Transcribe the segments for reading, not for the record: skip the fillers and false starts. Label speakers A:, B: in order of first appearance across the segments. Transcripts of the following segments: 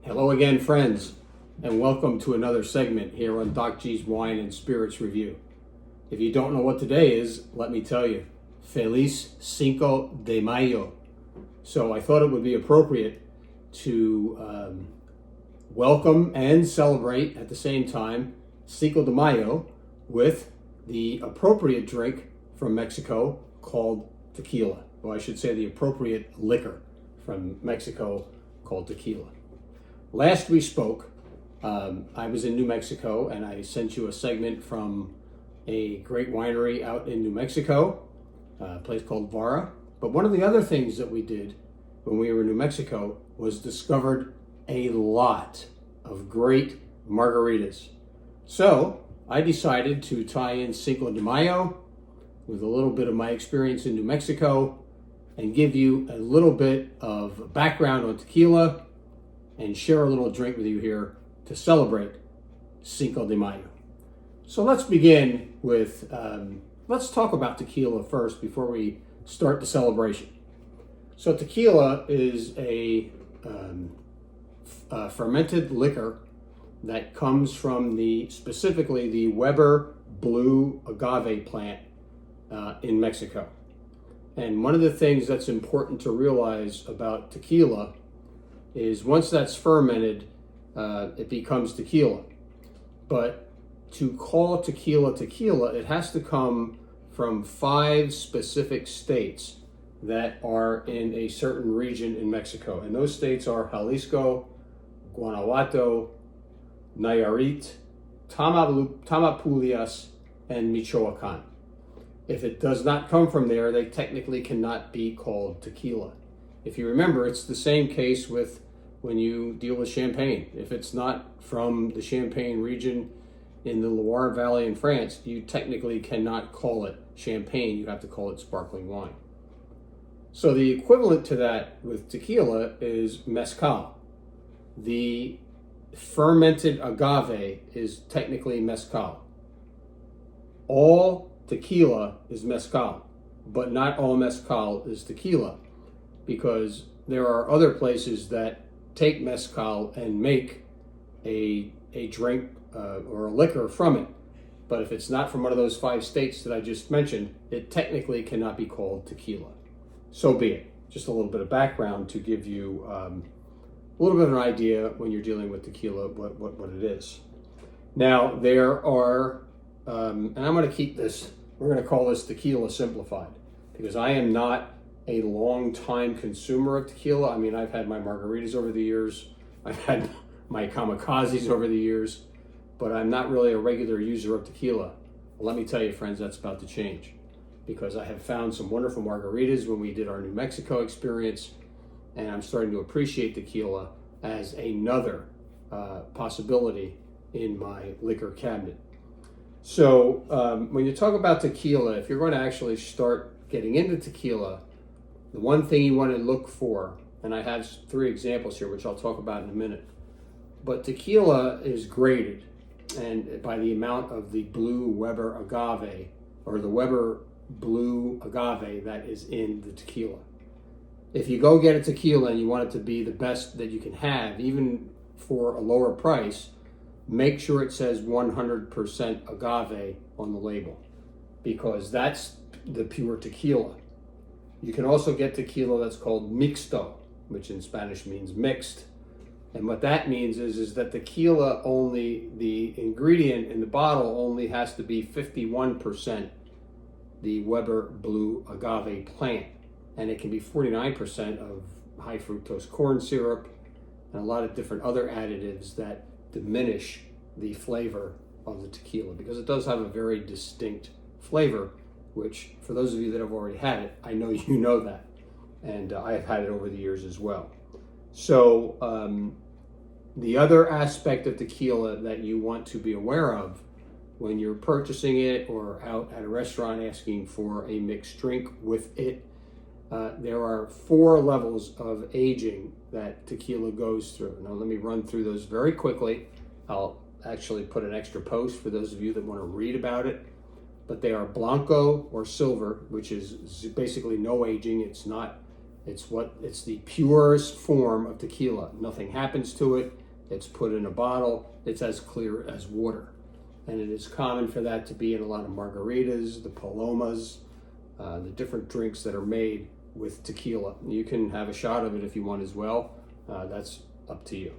A: Hello again, friends, and welcome to another segment here on Doc G's Wine and Spirits Review. If you don't know what today is, let me tell you, Feliz Cinco de Mayo. So I thought it would be appropriate to welcome and celebrate at the same time Cinco de Mayo with the appropriate drink from Mexico called tequila. Well, I should say the appropriate liquor from Mexico called tequila. Last we spoke, I was in New Mexico and I sent you a segment from a great winery out in New Mexico, a place called Vara. But one of the other things that we did when we were in New Mexico was discovered a lot of great margaritas. So I decided to tie in Cinco de Mayo with a little bit of my experience in New Mexico and give you a little bit of background on tequila and share a little drink with you here to celebrate Cinco de Mayo. So let's begin with, let's talk about tequila first before we start the celebration. So tequila is a fermented liquor that comes from specifically the Weber blue agave plant in Mexico. And one of the things that's important to realize about tequila is once that's fermented, it becomes tequila. But to call tequila tequila, it has to come from 5 specific states that are in a certain region in Mexico. And those states are Jalisco, Guanajuato, Nayarit, Tamaulipas, and Michoacan. If it does not come from there, they technically cannot be called tequila. If you remember, it's the same case with when you deal with champagne. If it's not from the Champagne region in the Loire Valley in France, you technically cannot call it champagne. You have to call it sparkling wine. So the equivalent to that with tequila is mezcal. The fermented agave is technically mezcal. All tequila is mezcal, but not all mezcal is tequila, because there are other places that take mezcal and make a drink or a liquor from it. But if it's not from one of those 5 states that I just mentioned, it technically cannot be called tequila. So be it. Just a little bit of background to give you a little bit of an idea when you're dealing with tequila, what it is. Now, there are, and I'm going to keep this, we're going to call this Tequila Simplified, because I am not a long-time consumer of tequila. I mean, I've had my margaritas over the years. I've had my kamikazes over the years, but I'm not really a regular user of tequila. Well, let me tell you, friends, that's about to change, because I have found some wonderful margaritas when we did our New Mexico experience, and I'm starting to appreciate tequila as another possibility in my liquor cabinet. So when you talk about tequila, if you're going to actually start getting into tequila, the one thing you want to look for, and I have 3 examples here, which I'll talk about in a minute, but tequila is graded and by the amount of the blue Weber agave, or the Weber blue agave that is in the tequila. If you go get a tequila and you want it to be the best that you can have, even for a lower price, make sure it says 100% agave on the label, because that's the pure tequila. You can also get tequila that's called mixto, which in Spanish means mixed. And what that means is that tequila only, the ingredient in the bottle only has to be 51% the Weber blue agave plant. And it can be 49% of high fructose corn syrup and a lot of different other additives that diminish the flavor of the tequila, because it does have a very distinct flavor, which for those of you that have already had it, I know you know that. And I have had it over the years as well. So the other aspect of tequila that you want to be aware of when you're purchasing it or out at a restaurant asking for a mixed drink with it, there are 4 levels of aging that tequila goes through. Now let me run through those very quickly. I'll actually put an extra post for those of you that want to read about it. But they are blanco or silver, which is basically no aging. It's not It's the purest form of tequila. Nothing happens to it. It's put in a bottle. It's as clear as water. And it is common for that to be in a lot of margaritas, the palomas, the different drinks that are made with tequila. You can have a shot of it if you want as well. That's up to you.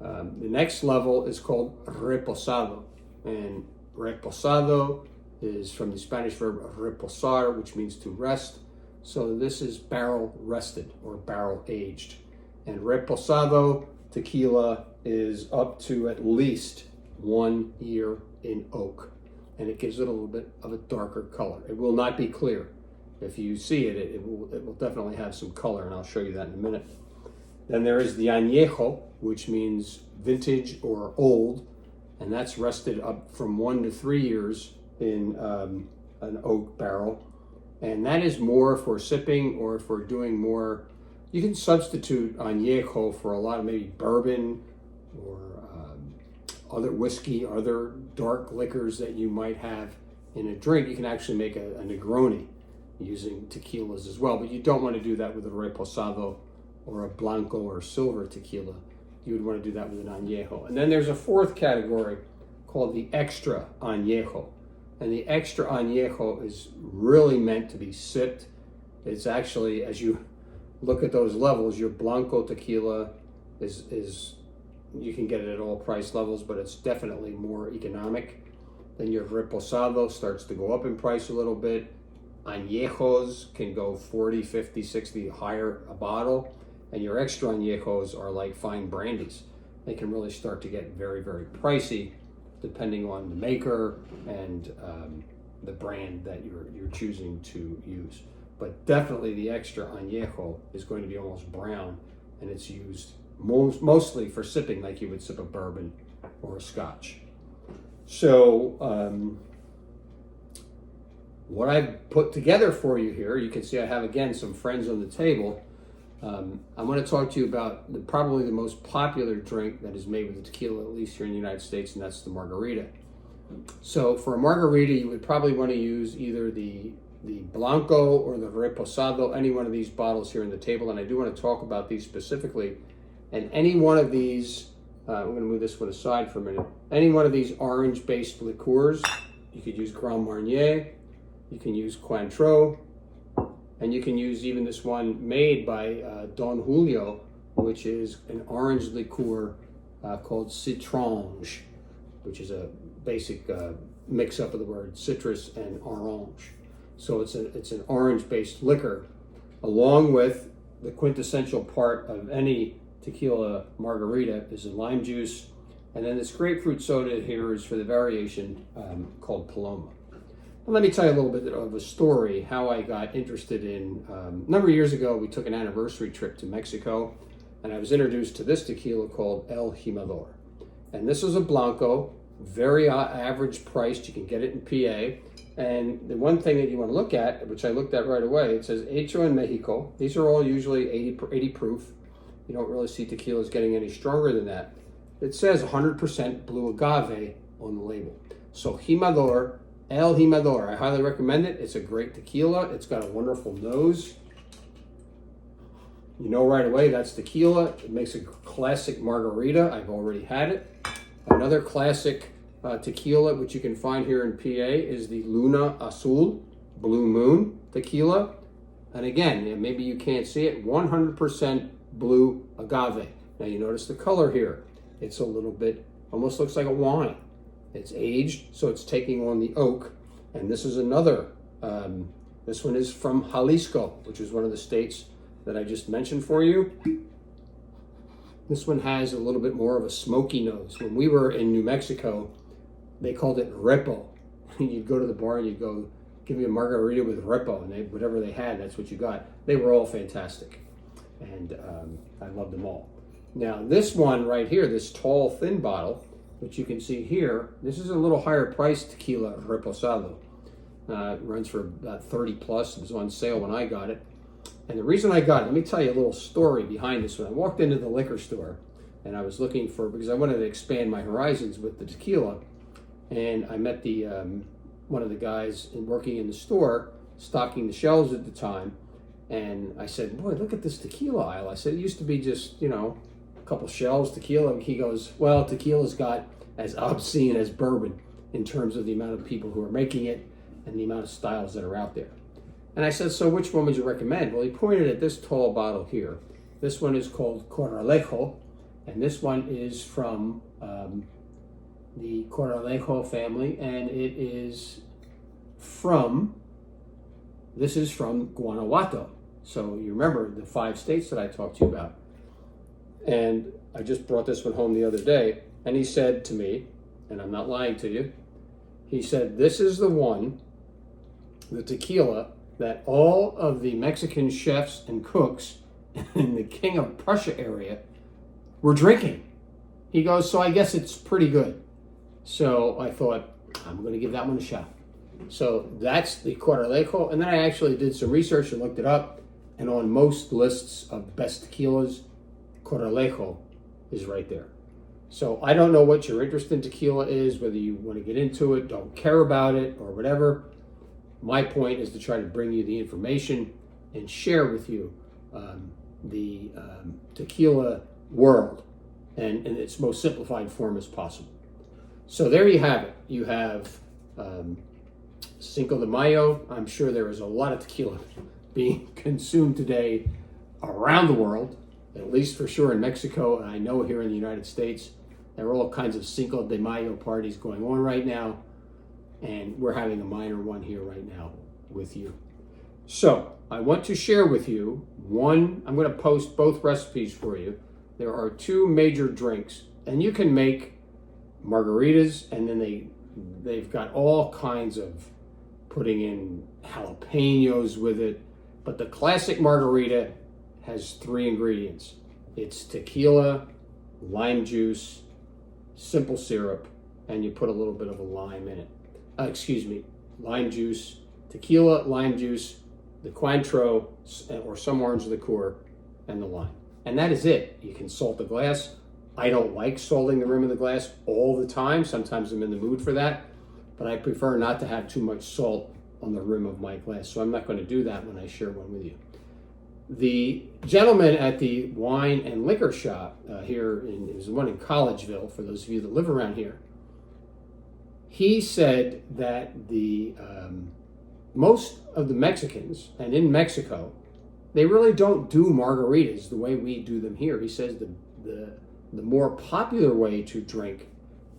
A: The next level is called reposado. And reposado is from the Spanish verb reposar, which means to rest. So this is barrel rested or barrel aged. And reposado tequila is up to at least 1 year in oak. And it gives it a little bit of a darker color. It will not be clear. If you see it, it will definitely have some color, and I'll show you that in a minute. Then there is the añejo, which means vintage or old, and that's rested up from 1 to 3 years in an oak barrel. And that is more for sipping or for doing more. You can substitute añejo for a lot of maybe bourbon or other whiskey, other dark liquors that you might have in a drink. You can actually make a Negroni using tequilas as well, but you don't want to do that with a reposado or a blanco or silver tequila. You would want to do that with an añejo. And then there's a fourth category called the extra añejo. And the extra añejo is really meant to be sipped. It's actually, as you look at those levels, your blanco tequila is you can get it at all price levels, but it's definitely more economic. Then your reposado starts to go up in price a little bit. Añejos can go 40, 50, 60 higher a bottle. And your extra añejos are like fine brandies. They can really start to get very, very pricey depending on the maker and the brand that you're choosing to use. But definitely the extra añejo is going to be almost brown, and it's used mostly for sipping like you would sip a bourbon or a scotch. So what I've put together for you here, you can see I have again some friends on the table. I want to talk to you about probably the most popular drink that is made with the tequila, at least here in the United States, and that's the margarita. So for a margarita, you would probably want to use either the blanco or the reposado, any one of these bottles here on the table, and I do want to talk about these specifically. And any one of these, I'm going to move this one aside for a minute, any one of these orange-based liqueurs, you could use Grand Marnier, you can use Cointreau, and you can use even this one made by Don Julio, which is an orange liqueur called Citronge, which is a basic mix-up of the word citrus and orange. So it's an orange-based liquor, along with the quintessential part of any tequila margarita is a lime juice, and then this grapefruit soda here is for the variation called Paloma. Well, let me tell you a little bit of a story how I got interested in. A number of years ago, we took an anniversary trip to Mexico, and I was introduced to this tequila called El Jimador. And this is a blanco, very average priced. You can get it in PA. And the one thing that you want to look at, which I looked at right away, it says Hecho en Mexico. These are all usually 80 proof. You don't really see tequilas getting any stronger than that. It says 100% blue agave on the label. So Jimador, El Jimador, I highly recommend it. It's a great tequila. It's got a wonderful nose. You know right away that's tequila. It makes a classic margarita. I've already had it. Another classic tequila, which you can find here in PA, is the Luna Azul, Blue Moon tequila. And again, maybe you can't see it, 100% blue agave. Now you notice the color here. It's a little bit, almost looks like a wine. It's aged, so it's taking on the oak. And this is another, this one is from Jalisco, which is one of the states that I just mentioned for you. This one has a little bit more of a smoky nose. When we were in New Mexico, they called it repo. You'd go to the bar and you'd go, give me a margarita with repo, and whatever they had, that's what you got. They were all fantastic, and I loved them all. Now this one right here, this tall, thin bottle, which you can see here, this is a little higher priced tequila reposado. It runs for about 30 plus. It was on sale when I got it. And the reason I got it, let me tell you a little story behind this one. I walked into the liquor store and I was looking for, because I wanted to expand my horizons with the tequila, and I met one of the guys working in the store, stocking the shelves at the time, And I said, boy, look at this tequila aisle. I said, it used to be just, a couple shelves tequila. And he goes, well, tequila's got as obscene as bourbon in terms of the amount of people who are making it and the amount of styles that are out there. And I said, so which one would you recommend? Well, he pointed at this tall bottle here. This one is called Corralejo, and this one is from the Corralejo family, and this is from Guanajuato. So you remember the 5 states that I talked to you about. And I just brought this one home the other day, and he said to me, and I'm not lying to you, he said, this is the one, the tequila, that all of the Mexican chefs and cooks in the King of Prussia area were drinking. He goes, so I guess it's pretty good. So I thought, I'm going to give that one a shot. So that's the Corralejo. And then I actually did some research and looked it up. And on most lists of best tequilas, Corralejo is right there. So I don't know what your interest in tequila is, whether you want to get into it, don't care about it, or whatever. My point is to try to bring you the information and share with you the tequila world and in its most simplified form as possible. So there you have it. You have Cinco de Mayo. I'm sure there is a lot of tequila being consumed today around the world, at least for sure in Mexico, and I know here in the United States. There are all kinds of Cinco de Mayo parties going on right now, and we're having a minor one here right now with you. So I want to share with you one, I'm going to post both recipes for you. There are 2 major drinks, and you can make margaritas, and then they've got all kinds of putting in jalapenos with it. But the classic margarita has 3 ingredients. It's tequila, lime juice, simple syrup, and you put a little bit of a lime in it. Lime juice, tequila, lime juice, the Cointreau, or some orange liqueur, and the lime. And that is it. You can salt the glass. I don't like salting the rim of the glass all the time. Sometimes I'm in the mood for that, but I prefer not to have too much salt on the rim of my glass. So I'm not going to do that when I share one with you. The gentleman at the wine and liquor shop there's one in Collegeville, for those of you that live around here, he said that the most of the Mexicans, and in Mexico, they really don't do margaritas the way we do them here. He says the more popular way to drink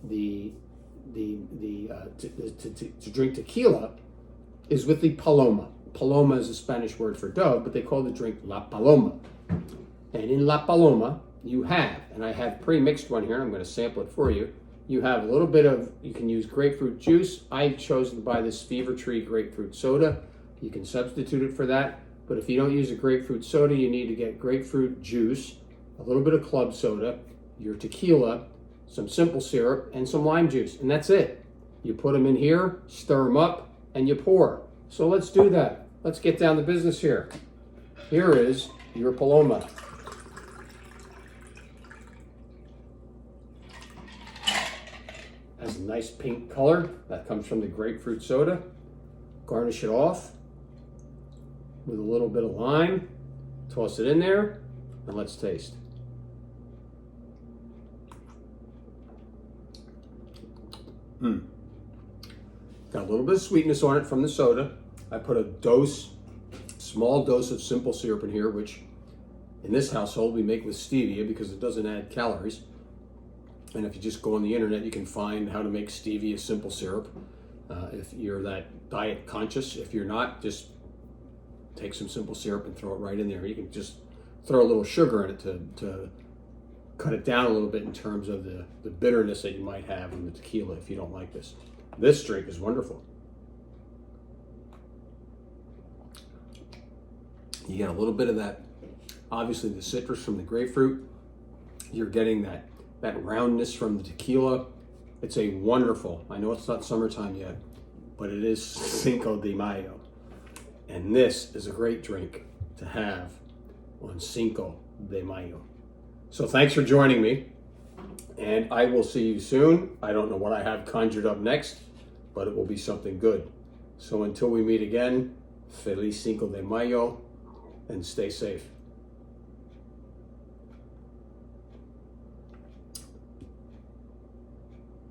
A: to drink tequila is with the paloma. Paloma is a Spanish word for dove, but they call the drink La Paloma. And in La Paloma, you have, and I have pre-mixed one here, I'm going to sample it for you. You have a little bit of, you can use grapefruit juice. I've chosen to buy this Fever Tree grapefruit soda. You can substitute it for that. But if you don't use a grapefruit soda, you need to get grapefruit juice, a little bit of club soda, your tequila, some simple syrup, and some lime juice. And that's it. You put them in here, stir them up, and you pour. So let's do that. Let's get down to business here. Here is your Paloma. Has a nice pink color. That comes from the grapefruit soda. Garnish it off with a little bit of lime. Toss it in there, and let's taste. Got a little bit of sweetness on it from the soda. I put a small dose of simple syrup in here, which in this household we make with stevia because it doesn't add calories. And if you just go on the internet, you can find how to make stevia simple syrup. If you're that diet conscious, if you're not, just take some simple syrup and throw it right in there. You can just throw a little sugar in it to cut it down a little bit in terms of the bitterness that you might have in the tequila if you don't like this. This drink is wonderful. You get a little bit of that, obviously the citrus from the grapefruit. You're getting that roundness from the tequila. It's a wonderful, I know it's not summertime yet, but it is Cinco de Mayo. And this is a great drink to have on Cinco de Mayo. So thanks for joining me, and I will see you soon. I don't know what I have conjured up next, but it will be something good. So until we meet again, Feliz Cinco de Mayo, and stay safe.